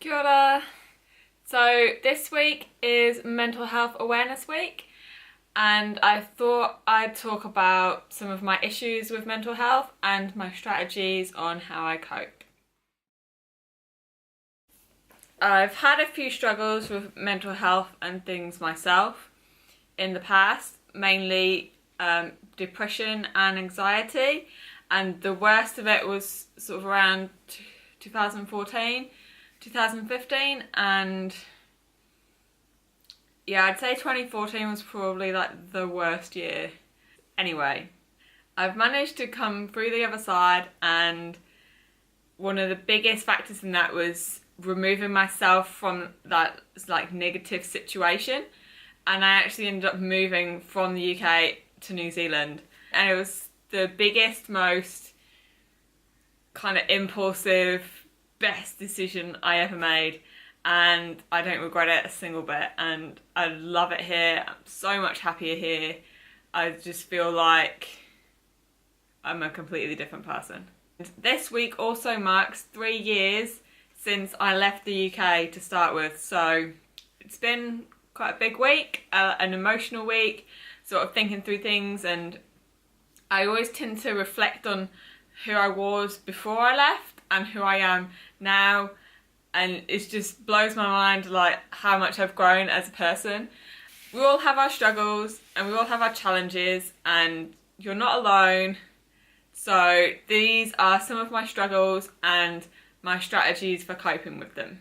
Kia ora. So this week is Mental Health Awareness Week, and I thought I'd talk about some of my issues with mental health and my strategies on how I cope. I've had a few struggles with mental health and things myself in the past, mainly depression and anxiety, and the worst of it was sort of around 2014, 2015, and yeah, I'd say 2014 was probably like the worst year. Anyway, I've managed to come through the other side, and one of the biggest factors in that was removing myself from that like negative situation, and I actually ended up moving from the UK to New Zealand, and it was the biggest, most kind of impulsive, best decision I ever made, and I don't regret it a single bit, and I love it here. I'm so much happier here. I just feel like I'm a completely different person. This week also marks 3 years since I left the UK to start with, so it's been quite a big week, an emotional week, sort of thinking through things, and I always tend to reflect on who I was before I left and who I am now, and it just blows my mind like how much I've grown as a person. We all have our struggles and we all have our challenges, and you're not alone. So these are some of my struggles and my strategies for coping with them.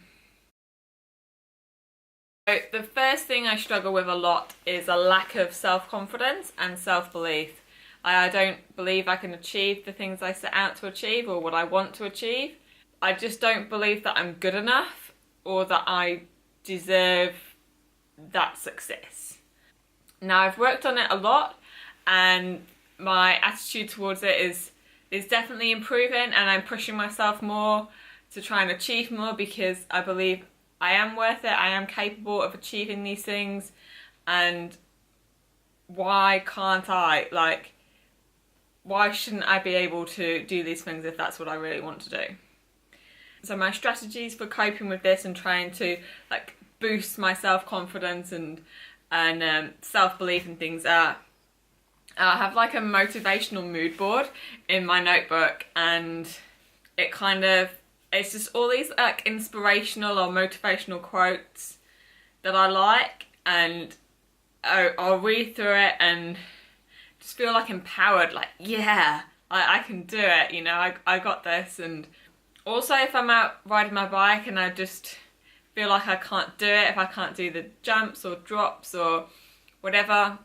So the first thing I struggle with a lot is a lack of self-confidence and self-belief. I don't believe I can achieve the things I set out to achieve or what I want to achieve. I just don't believe that I'm good enough or that I deserve that success. Now, I've worked on it a lot, and my attitude towards it is definitely improving, and I'm pushing myself more to try and achieve more because I believe I am worth it, I am capable of achieving these things, and why can't I? Like, why shouldn't I be able to do these things if that's what I really want to do? So my strategies for coping with this and trying to like boost my self-confidence and self-belief and things are, I have like a motivational mood board in my notebook, and it's just all these like inspirational or motivational quotes that I like, and I'll read through it and just feel like empowered, like yeah, I can do it, you know, I got this. And also if I'm out riding my bike and I just feel like I can't do it, if I can't do the jumps or drops or whatever,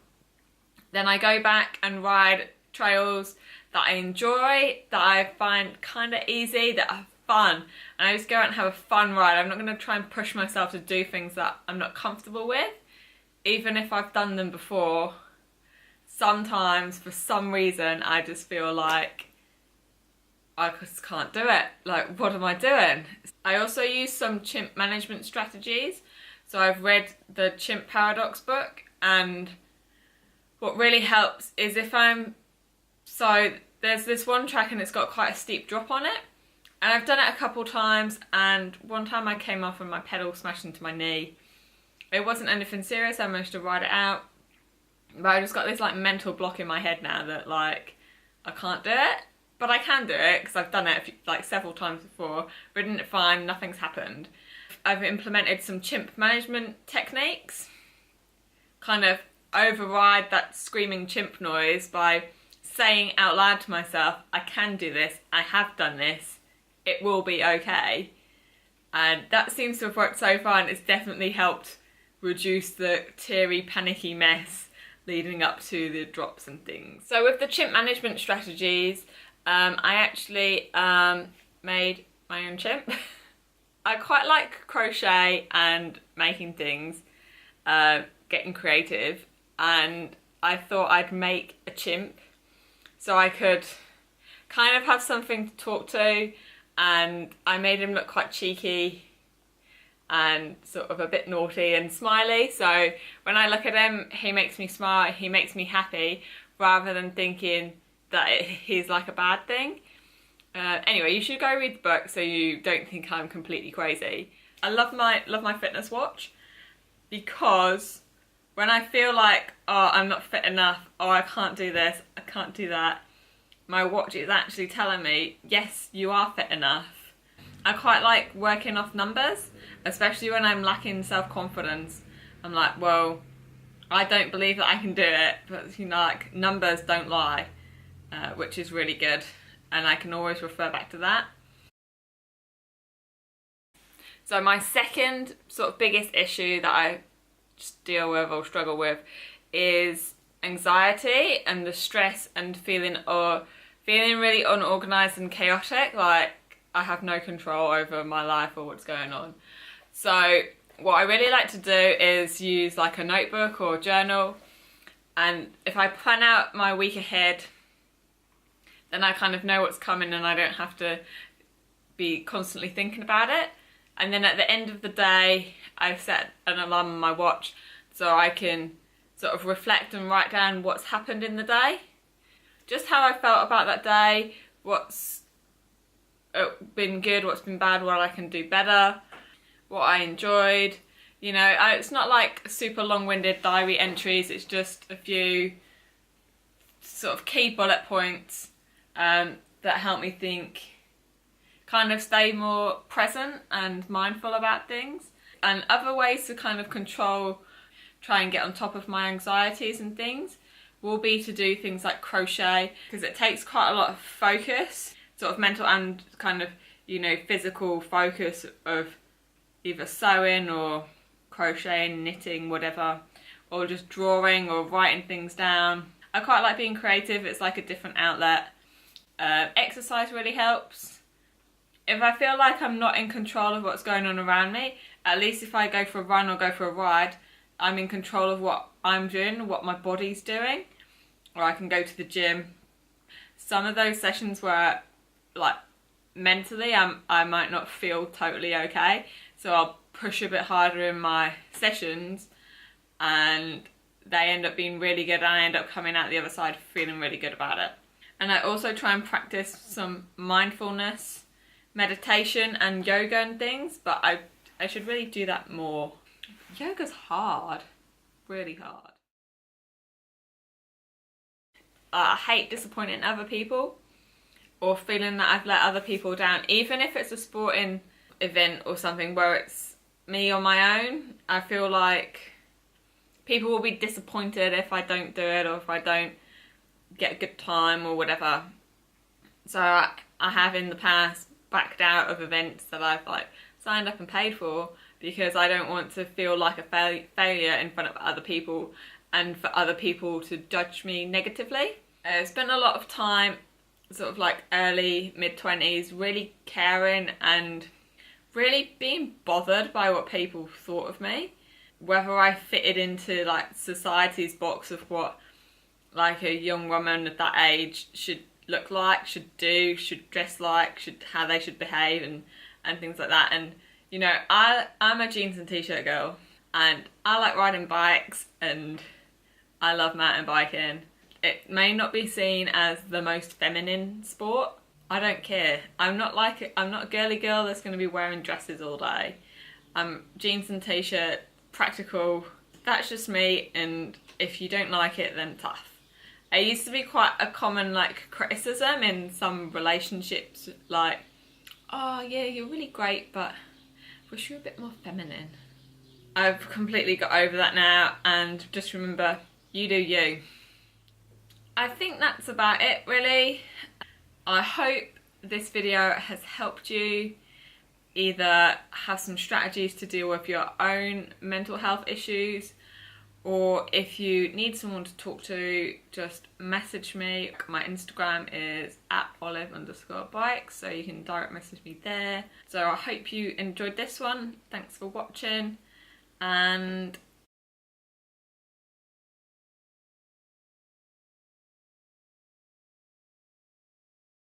then I go back and ride trails that I enjoy, that I find kind of easy, that are fun, and I just go out and have a fun ride. I'm not going to try and push myself to do things that I'm not comfortable with, even if I've done them before. Sometimes, for some reason, I just feel like I just can't do it. Like, what am I doing? I also use some Chimp management strategies. So I've read the Chimp Paradox book, and what really helps is there's this one track and it's got quite a steep drop on it. And I've done it a couple times, and one time I came off and my pedal smashed into my knee. It wasn't anything serious, I managed to ride it out. But I just got this like mental block in my head now that like I can't do it, but I can do it because I've done it like several times before, ridden it fine, nothing's happened. I've implemented some Chimp management techniques, kind of override that screaming chimp noise by saying out loud to myself, I can do this, I have done this, it will be okay. And that seems to have worked so far, and it's definitely helped reduce the teary, panicky mess leading up to the drops and things. So with the Chimp management strategies, I actually made my own chimp. I quite like crochet and making things, getting creative, and I thought I'd make a chimp so I could kind of have something to talk to, and I made him look quite cheeky and sort of a bit naughty and smiley, so when I look at him he makes me smile, he makes me happy, rather than thinking that he's like a bad thing. Anyway, you should go read the book so you don't think I'm completely crazy. I love my fitness watch, because when I feel like, oh, I'm not fit enough, oh, I can't do this, I can't do that, my watch is actually telling me, yes, you are fit enough. I quite like working off numbers, especially when I'm lacking self-confidence. I'm like, well, I don't believe that I can do it, but you know, like, numbers don't lie, which is really good, and I can always refer back to that. So my second sort of biggest issue that I just deal with or struggle with is anxiety and the stress and feeling really unorganised and chaotic, like I have no control over my life or what's going on. So what I really like to do is use like a notebook or journal, and if I plan out my week ahead, then I kind of know what's coming and I don't have to be constantly thinking about it. And then at the end of the day, I set an alarm on my watch so I can sort of reflect and write down what's happened in the day. Just how I felt about that day, what's been good, what's been bad, what I can do better, what I enjoyed. You know, it's not like super long-winded diary entries, it's just a few sort of key bullet points that help me think, kind of stay more present and mindful about things. And other ways to kind of try and get on top of my anxieties and things will be to do things like crochet, because it takes quite a lot of focus, sort of mental and kind of, you know, physical focus of either sewing or crocheting, knitting, whatever, or just drawing or writing things down. I quite like being creative, it's like a different outlet. Exercise really helps. If I feel like I'm not in control of what's going on around me, at least if I go for a run or go for a ride, I'm in control of what I'm doing, what my body's doing. Or I can go to the gym. Some of those sessions where, like, mentally I might not feel totally okay, so I'll push a bit harder in my sessions and they end up being really good and I end up coming out the other side feeling really good about it. And I also try and practice some mindfulness, meditation and yoga and things, but I should really do that more. Yoga's hard, really hard. I hate disappointing other people or feeling that I've let other people down, even if it's a sporting event or something where it's me on my own. I feel like people will be disappointed if I don't do it or if I don't get a good time or whatever. So I have in the past backed out of events that I've like signed up and paid for because I don't want to feel like a failure in front of other people and for other people to judge me negatively. I spent a lot of time, sort of like early, mid-20s, really caring and really being bothered by what people thought of me. Whether I fitted into like society's box of what like a young woman at that age should look like, should do, should dress like, how they should behave and things like that. And you know, I'm a jeans and t-shirt girl and I like riding bikes and I love mountain biking. It may not be seen as the most feminine sport. I don't care. I'm not a girly girl that's going to be wearing dresses all day. Jeans and t-shirt, practical, that's just me, and if you don't like it then tough. It used to be quite a common like criticism in some relationships, like, oh yeah, you're really great, but I wish you were a bit more feminine. I've completely got over that now and just remember, you do you. I think that's about it really. I hope this video has helped you either have some strategies to deal with your own mental health issues, or if you need someone to talk to, just message me. My Instagram is @olive_bikes, so you can direct message me there. So I hope you enjoyed this one. Thanks for watching, and